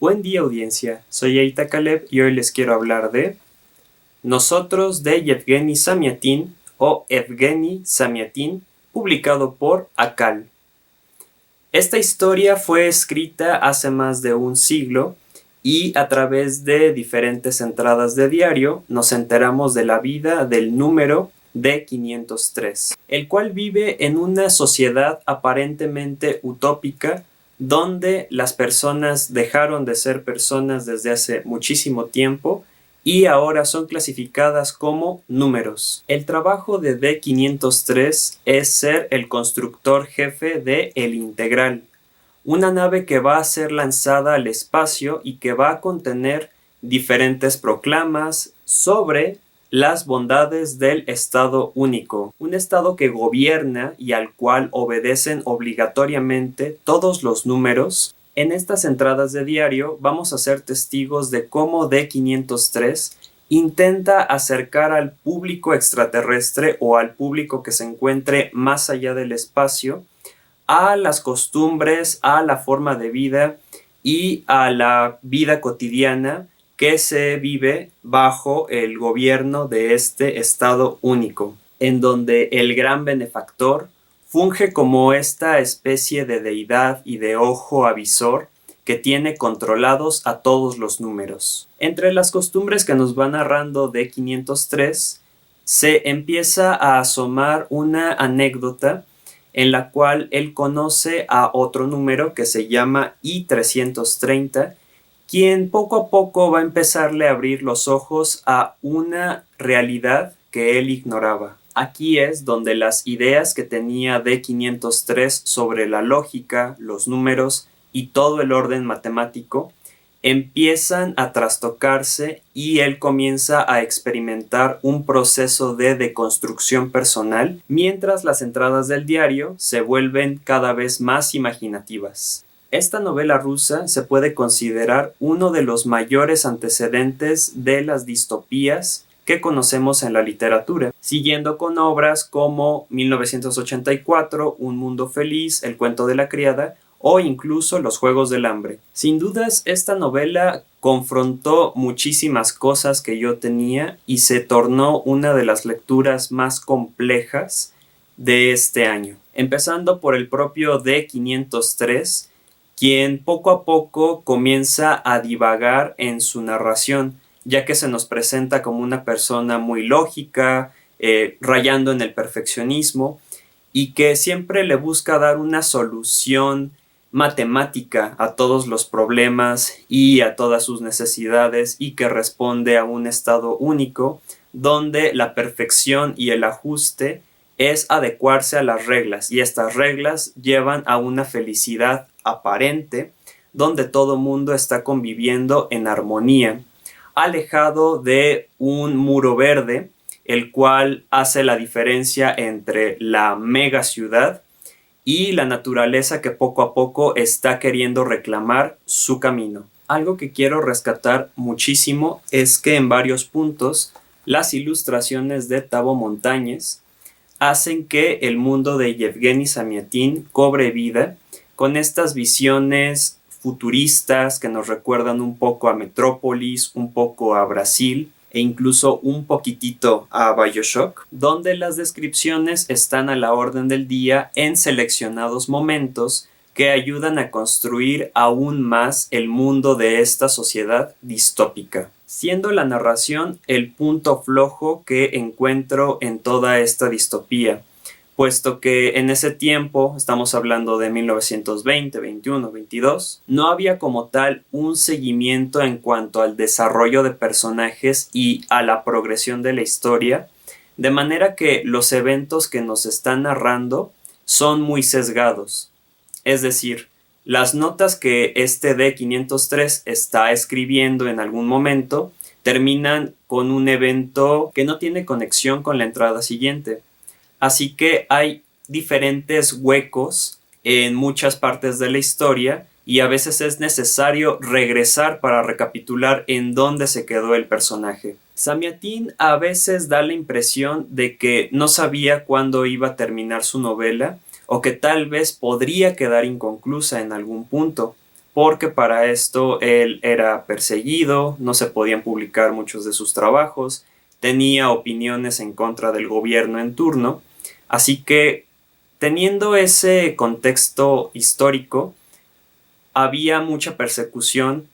Buen día audiencia, soy Eita Caleb y hoy les quiero hablar de Nosotros de Yevgeny Zamyatin o Evgeny Zamyatin, publicado por Akal. Esta historia fue escrita hace más de un siglo y a través de diferentes entradas de diario nos enteramos de la vida del número D503, el cual vive en una sociedad aparentemente utópica donde las personas dejaron de ser personas desde hace muchísimo tiempo y ahora son clasificadas como números. El trabajo de D503 es ser el constructor jefe de El Integral, una nave que va a ser lanzada al espacio y que va a contener diferentes proclamas sobre las bondades del Estado único, un Estado que gobierna y al cual obedecen obligatoriamente todos los números. En estas entradas de diario vamos a ser testigos de cómo D503 intenta acercar al público extraterrestre o al público que se encuentre más allá del espacio a las costumbres, a la forma de vida y a la vida cotidiana que se vive bajo el gobierno de este Estado único, en donde el gran benefactor funge como esta especie de deidad y de ojo avisor que tiene controlados a todos los números. Entre las costumbres que nos va narrando D503 se empieza a asomar una anécdota en la cual él conoce a otro número que se llama I330, quien poco a poco va a empezarle a abrir los ojos a una realidad que él ignoraba. Aquí es donde las ideas que tenía D503 sobre la lógica, los números y todo el orden matemático empiezan a trastocarse y él comienza a experimentar un proceso de deconstrucción personal, mientras las entradas del diario se vuelven cada vez más imaginativas. Esta novela rusa se puede considerar uno de los mayores antecedentes de las distopías que conocemos en la literatura, siguiendo con obras como 1984, Un mundo feliz, El cuento de la criada o incluso Los juegos del hambre. Sin dudas, esta novela confrontó muchísimas cosas que yo tenía y se tornó una de las lecturas más complejas de este año. Empezando por el propio D503, quien poco a poco comienza a divagar en su narración, ya que se nos presenta como una persona muy lógica, rayando en el perfeccionismo, y que siempre le busca dar una solución matemática a todos los problemas y a todas sus necesidades, y que responde a un estado único donde la perfección y el ajuste es adecuarse a las reglas, y estas reglas llevan a una felicidad aparente donde todo mundo está conviviendo en armonía, alejado de un muro verde, el cual hace la diferencia entre la mega ciudad y la naturaleza que poco a poco está queriendo reclamar su camino. Algo que quiero rescatar muchísimo es que en varios puntos las ilustraciones de Tavo Montañez hacen que el mundo de Yevgeny Zamyatin cobre vida con estas visiones futuristas que nos recuerdan un poco a Metrópolis, un poco a Brasil e incluso un poquitito a BioShock, donde las descripciones están a la orden del día en seleccionados momentos que ayudan a construir aún más el mundo de esta sociedad distópica, siendo la narración el punto flojo que encuentro en toda esta distopía, puesto que en ese tiempo, estamos hablando de 1920, 21, 22, no había como tal un seguimiento en cuanto al desarrollo de personajes y a la progresión de la historia, de manera que los eventos que nos están narrando son muy sesgados. Es decir, las notas que este D503 está escribiendo en algún momento terminan con un evento que no tiene conexión con la entrada siguiente. Así que hay diferentes huecos en muchas partes de la historia y a veces es necesario regresar para recapitular en dónde se quedó el personaje. Zamyatin a veces da la impresión de que no sabía cuándo iba a terminar su novela o que tal vez podría quedar inconclusa en algún punto, porque para esto él era perseguido, no se podían publicar muchos de sus trabajos, tenía opiniones en contra del gobierno en turno, así que teniendo ese contexto histórico, había mucha persecución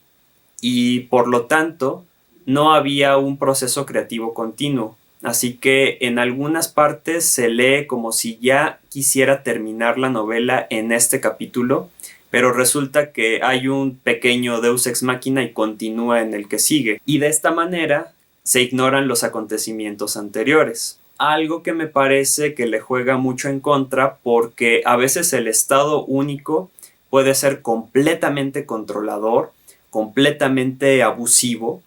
y por lo tanto no había un proceso creativo continuo. Así que en algunas partes se lee como si ya quisiera terminar la novela en este capítulo, pero resulta que hay un pequeño Deus ex machina y continúa en el que sigue. Y de esta manera se ignoran los acontecimientos anteriores. Algo que me parece que le juega mucho en contra porque a veces el estado único puede ser completamente controlador, completamente abusivo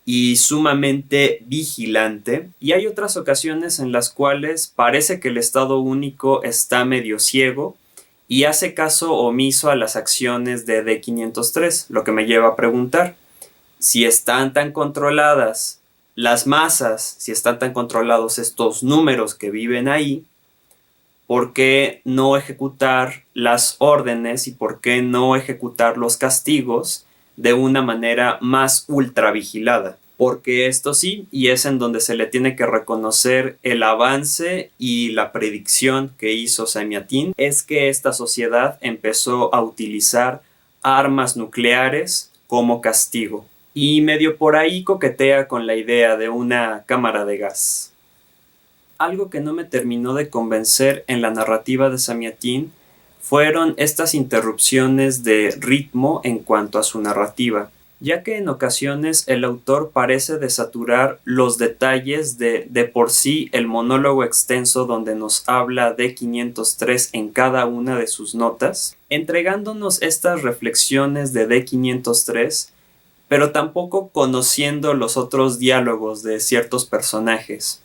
y sumamente vigilante, y hay otras ocasiones en las cuales parece que el estado único está medio ciego y hace caso omiso a las acciones de D503, lo que me lleva a preguntar, si están tan controladas las masas, si están tan controlados estos números que viven ahí, ¿por qué no ejecutar las órdenes y por qué no ejecutar los castigos de una manera más ultra vigilada? Porque esto sí, y es en donde se le tiene que reconocer el avance y la predicción que hizo Samiatin, es que esta sociedad empezó a utilizar armas nucleares como castigo. Y medio por ahí coquetea con la idea de una cámara de gas. Algo que no me terminó de convencer en la narrativa de Samiatin fueron estas interrupciones de ritmo en cuanto a su narrativa, ya que en ocasiones el autor parece desaturar los detalles de por sí el monólogo extenso donde nos habla de 503 en cada una de sus notas, entregándonos estas reflexiones de D503, pero tampoco conociendo los otros diálogos de ciertos personajes.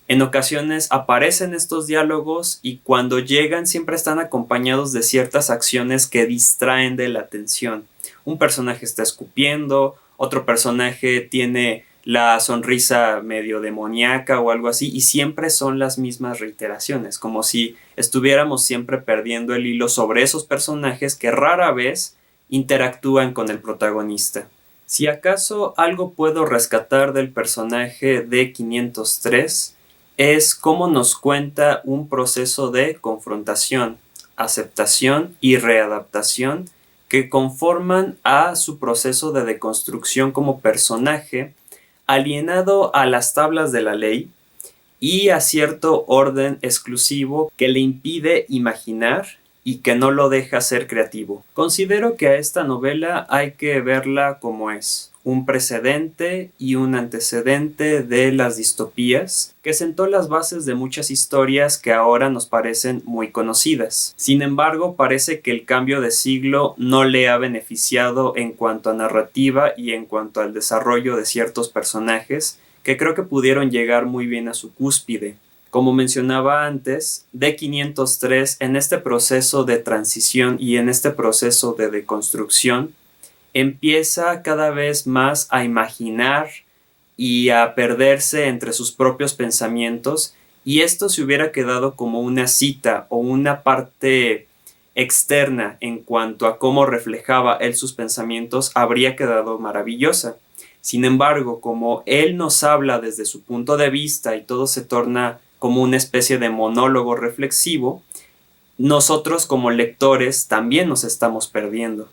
En ocasiones aparecen estos diálogos y cuando llegan siempre están acompañados de ciertas acciones que distraen de la atención. Un personaje está escupiendo, otro personaje tiene la sonrisa medio demoníaca o algo así, y siempre son las mismas reiteraciones, como si estuviéramos siempre perdiendo el hilo sobre esos personajes que rara vez interactúan con el protagonista. Si acaso algo puedo rescatar del personaje de 503, es cómo nos cuenta un proceso de confrontación, aceptación y readaptación que conforman a su proceso de deconstrucción como personaje, alienado a las tablas de la ley y a cierto orden exclusivo que le impide imaginar y que no lo deja ser creativo. Considero que a esta novela hay que verla como es, un precedente y un antecedente de las distopías que sentó las bases de muchas historias que ahora nos parecen muy conocidas. Sin embargo, parece que el cambio de siglo no le ha beneficiado en cuanto a narrativa y en cuanto al desarrollo de ciertos personajes que creo que pudieron llegar muy bien a su cúspide. Como mencionaba antes, D503 en este proceso de transición y en este proceso de deconstrucción empieza cada vez más a imaginar y a perderse entre sus propios pensamientos, y esto se hubiera quedado como una cita o una parte externa en cuanto a cómo reflejaba él sus pensamientos, habría quedado maravillosa. Sin embargo, como él nos habla desde su punto de vista y todo se torna como una especie de monólogo reflexivo, nosotros como lectores también nos estamos perdiendo.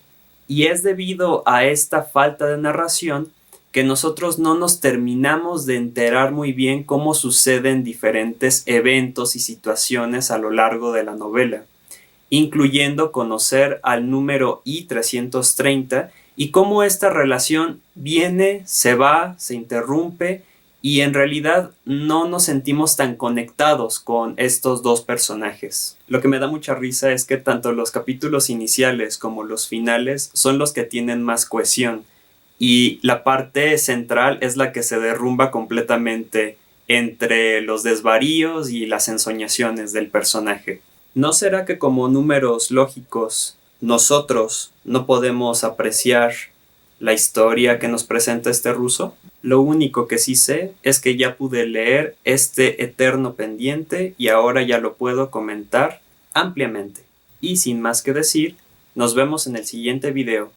Y es debido a esta falta de narración que nosotros no nos terminamos de enterar muy bien cómo suceden diferentes eventos y situaciones a lo largo de la novela, incluyendo conocer al número I-330 y cómo esta relación viene, se va, se interrumpe, y en realidad no nos sentimos tan conectados con estos dos personajes. Lo que me da mucha risa es que tanto los capítulos iniciales como los finales son los que tienen más cohesión, y la parte central es la que se derrumba completamente entre los desvaríos y las ensoñaciones del personaje. ¿No será que como números lógicos nosotros no podemos apreciar la historia que nos presenta este ruso? Lo único que sí sé es que ya pude leer este eterno pendiente y ahora ya lo puedo comentar ampliamente. Y sin más que decir, nos vemos en el siguiente video.